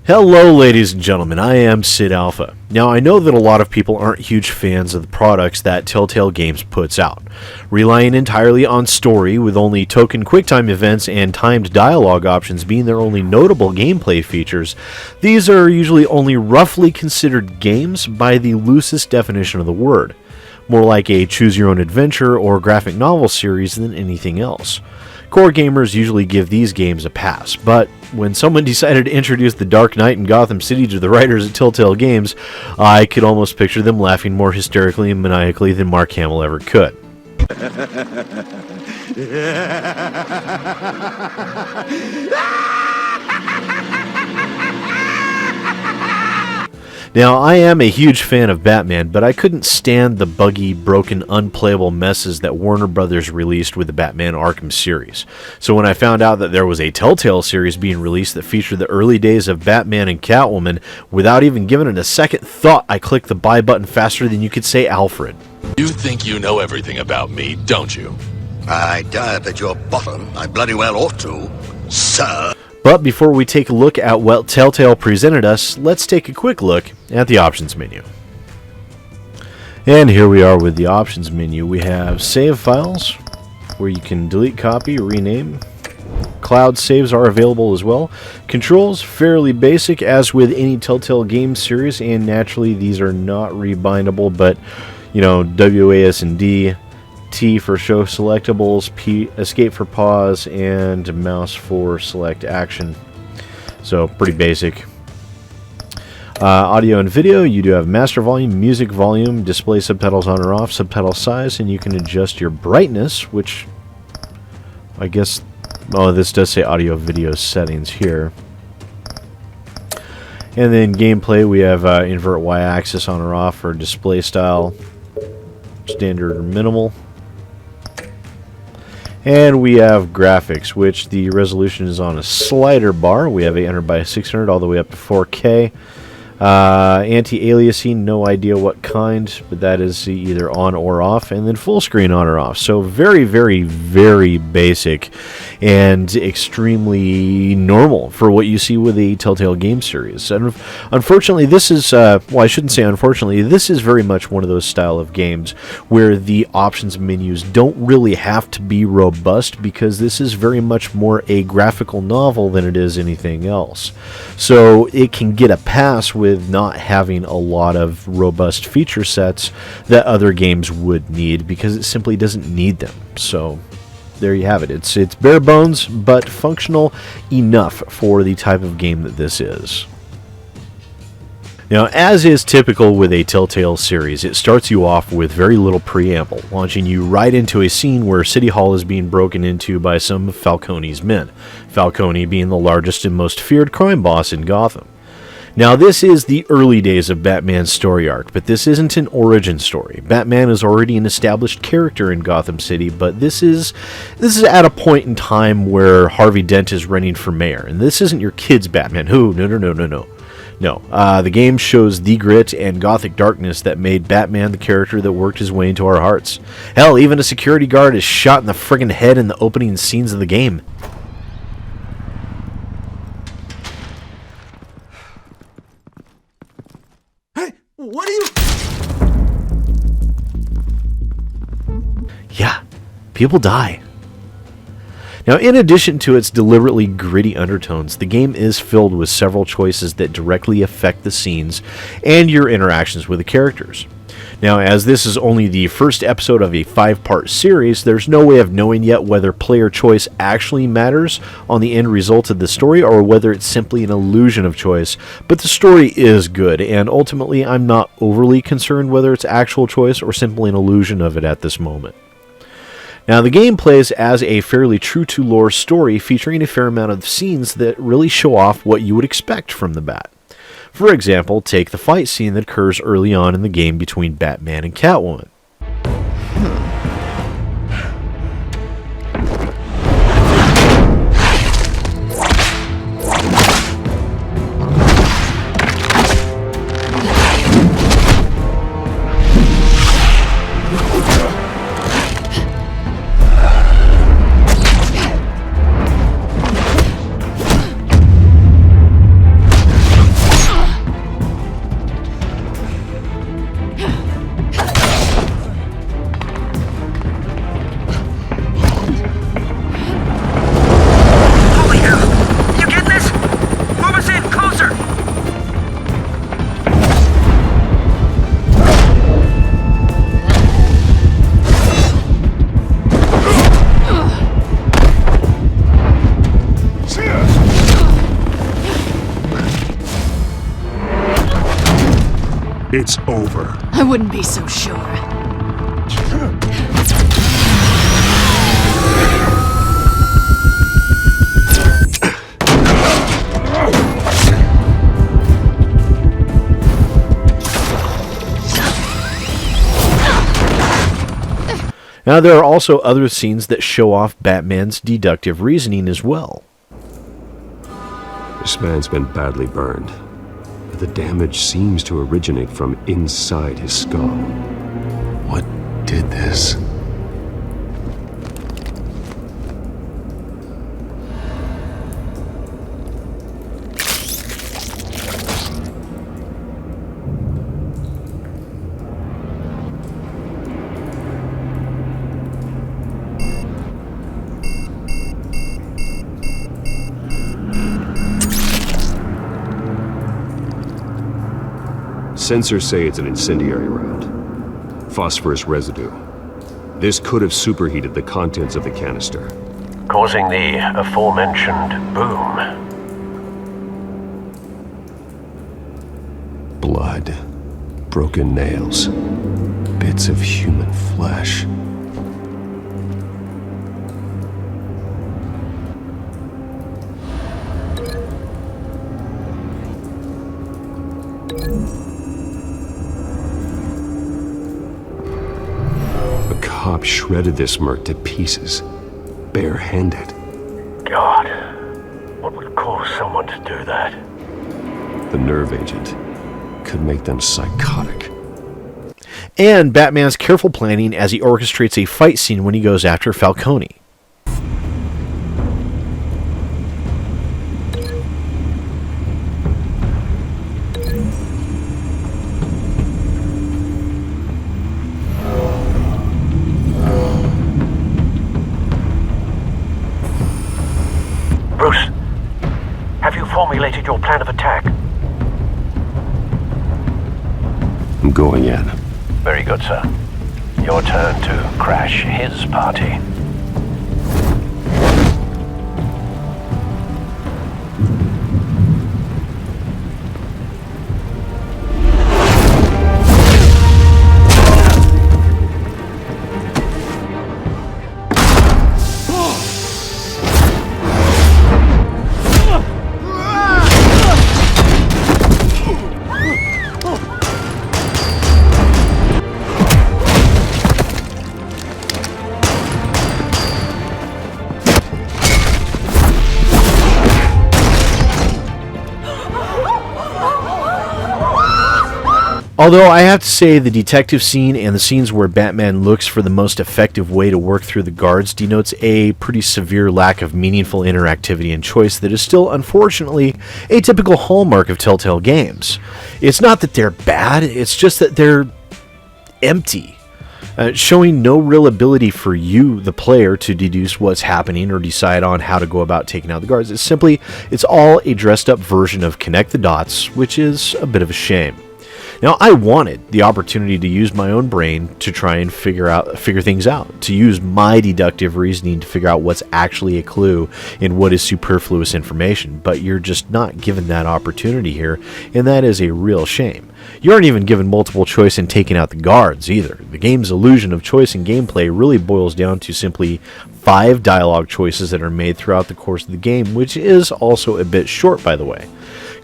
Hello ladies and gentlemen, I am SidAlpha. Now I know that a lot of people aren't huge fans of the products that Telltale Games puts out. Relying entirely on story with only token QuickTime events and timed dialogue options being their only notable gameplay features, these are usually only roughly considered games by the loosest definition of the word. More like a choose-your-own-adventure or graphic novel series than anything else. Core gamers usually give these games a pass, but when someone decided to introduce The Dark Knight and Gotham City to the writers at Telltale Games, I could almost picture them laughing more hysterically and maniacally than Mark Hamill ever could. Now, I am a huge fan of Batman, but I couldn't stand the buggy, broken, unplayable messes that Warner Brothers released with the Batman Arkham series. So when I found out that there was a Telltale series being released that featured the early days of Batman and Catwoman, without even giving it a second thought, I clicked the buy button faster than you could say Alfred. You think you know everything about me, don't you? I dive at your bottom. I bloody well ought to, sir. But before we take a look at what Telltale presented us, let's take a quick look at the options menu. And here we are with the options menu. We have save files, where you can delete, copy, rename. Cloud saves are available as well. Controls, fairly basic as with any Telltale Games series, and naturally these are not rebindable, but you know, WASD, T for show selectables, P escape for pause, and mouse for select action. So pretty basic. Audio and video, you do have master volume, music volume, display subtitles on or off, subtitle size, and you can adjust your brightness, which I guess, oh, this does say audio video settings here. And then gameplay, we have invert y-axis on or off for display style, standard or minimal. And we have graphics, which the resolution is on a slider bar. We have 800 by 600 all the way up to 4K. Anti-aliasing, no idea what kind, but that is either on or off. And then full screen on or off. So very, very, very basic and extremely normal for what you see with the Telltale Game series. And unfortunately, this is, well, I shouldn't say unfortunately, this is very much one of those style of games where the options menus don't really have to be robust, because this is very much more a graphical novel than it is anything else. So it can get a pass with not having a lot of robust feature sets that other games would need, because it simply doesn't need them. So there you have it. It's bare bones, but functional enough for the type of game that this is. Now, as is typical with a Telltale series, it starts you off with very little preamble, launching you right into a scene where City Hall is being broken into by some of Falcone's men, Falcone being the largest and most feared crime boss in Gotham. Now, this is the early days of Batman's story arc, but this isn't an origin story. Batman is already an established character in Gotham City, but this is at a point in time where Harvey Dent is running for mayor, and this isn't your kid's Batman. No, the game shows the grit and gothic darkness that made Batman the character that worked his way into our hearts. Hell, even a security guard is shot in the friggin' head in the opening scenes of the game. Hey, what are you... Yeah, people die. Now, in addition to its deliberately gritty undertones, the game is filled with several choices that directly affect the scenes and your interactions with the characters. Now, as this is only the first episode of a 5-part series, there's no way of knowing yet whether player choice actually matters on the end result of the story, or whether it's simply an illusion of choice. But the story is good, and ultimately I'm not overly concerned whether it's actual choice or simply an illusion of it at this moment. Now, the game plays as a fairly true-to-lore story, featuring a fair amount of scenes that really show off what you would expect from the Bat. For example, take the fight scene that occurs early on in the game between Batman and Catwoman. It's over. I wouldn't be so sure. Now, there are also other scenes that show off Batman's deductive reasoning as well. This man's been badly burned, but the damage seems to originate from inside his skull. What did this? Sensors say it's an incendiary round. Phosphorus residue. This could have superheated the contents of the canister, causing the aforementioned boom. Blood. Broken nails. Bits of human flesh. Cop shredded this merc to pieces, barehanded. God, what would cause someone to do that? The nerve agent could make them psychotic. And Batman's careful planning as he orchestrates a fight scene when he goes after Falcone. Bruce, have you formulated your plan of attack? I'm going in. Very good, sir. Your turn to crash his party. Although I have to say the detective scene and the scenes where Batman looks for the most effective way to work through the guards denotes a pretty severe lack of meaningful interactivity and choice that is still, unfortunately, a typical hallmark of Telltale Games. It's not that they're bad, it's just that they're empty, showing no real ability for you, the player, to deduce what's happening or decide on how to go about taking out the guards. It's all a dressed up version of connect the dots, which is a bit of a shame. Now, I wanted the opportunity to use my own brain to try and figure things out, to use my deductive reasoning to figure out what's actually a clue and what is superfluous information, but you're just not given that opportunity here, and that is a real shame. You aren't even given multiple choice in taking out the guards, either. The game's illusion of choice and gameplay really boils down to simply 5 dialogue choices that are made throughout the course of the game, which is also a bit short, by the way.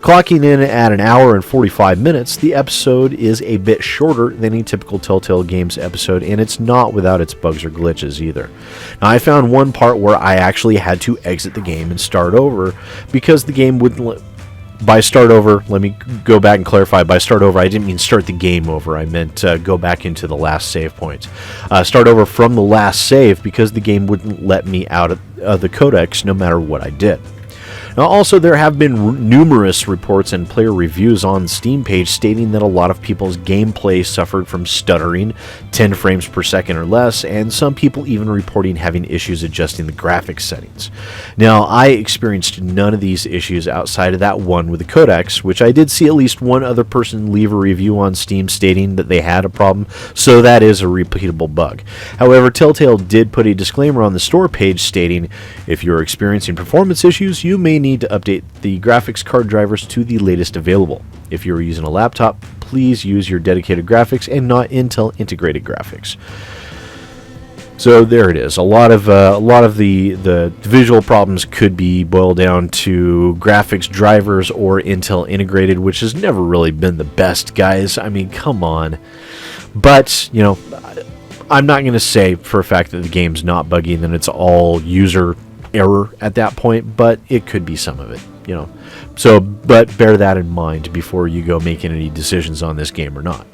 Clocking in at an hour and 45 minutes, the episode is a bit shorter than a typical Telltale Games episode, and it's not without its bugs or glitches either. Now, I found one part where I actually had to exit the game and start over because the game wouldn't by start over, let me go back and clarify. By start over, I didn't mean start the game over. I meant go back into the last save point. Start over from the last save because the game wouldn't let me out of the codex no matter what I did. Now, also, there have been numerous reports and player reviews on the Steam page stating that a lot of people's gameplay suffered from stuttering, 10 frames per second or less, and some people even reporting having issues adjusting the graphics settings. Now, I experienced none of these issues outside of that one with the codex, which I did see at least one other person leave a review on Steam stating that they had a problem, so that is a repeatable bug. However, Telltale did put a disclaimer on the store page stating, if you're experiencing performance issues, you may need to update the graphics card drivers to the latest available. If you're using a laptop, please use your dedicated graphics and not Intel integrated graphics. So there it is. A lot of the visual problems could be boiled down to graphics drivers or Intel integrated, which has never really been the best, guys. I mean, come on. But, you know, I'm not going to say for a fact that the game's not buggy and then it's all user error at that point, but it could be some of it, you know. So, but bear that in mind before you go making any decisions on this game or not.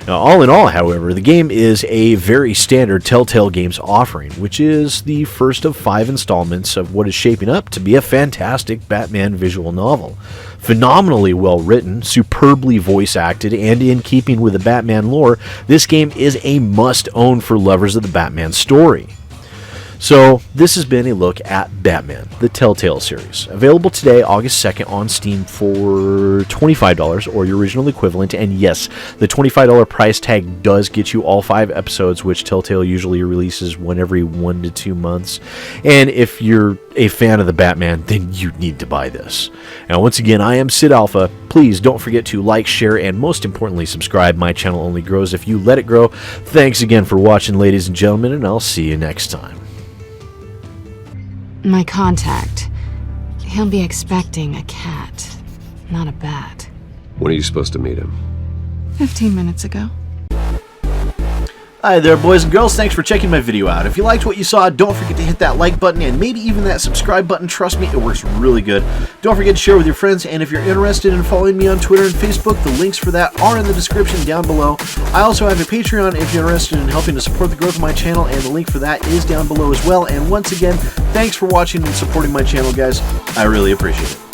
Now, all in all, however, the game is a very standard Telltale Games offering, which is the first of 5 installments of what is shaping up to be a fantastic Batman visual novel. Phenomenally well written, superbly voice acted, and in keeping with the Batman lore, this game is a must-own for lovers of the Batman story. So, this has been a look at Batman, the Telltale series. Available today, August 2nd, on Steam for $25, or your original equivalent. And yes, the $25 price tag does get you all 5 episodes, which Telltale usually releases one every 1 to 2 months. And if you're a fan of the Batman, then you need to buy this. Now, once again, I am SidAlpha. Please don't forget to like, share, and most importantly, subscribe. My channel only grows if you let it grow. Thanks again for watching, ladies and gentlemen, and I'll see you next time. My contact. He'll be expecting a cat, not a bat. When are you supposed to meet him? 15 minutes ago. Hi there, boys and girls. Thanks for checking my video out. If you liked what you saw, don't forget to hit that like button and maybe even that subscribe button. Trust me, it works really good. Don't forget to share with your friends, and if you're interested in following me on Twitter and Facebook, the links for that are in the description down below. I also have a Patreon if you're interested in helping to support the growth of my channel, and the link for that is down below as well. And once again, thanks for watching and supporting my channel, guys. I really appreciate it.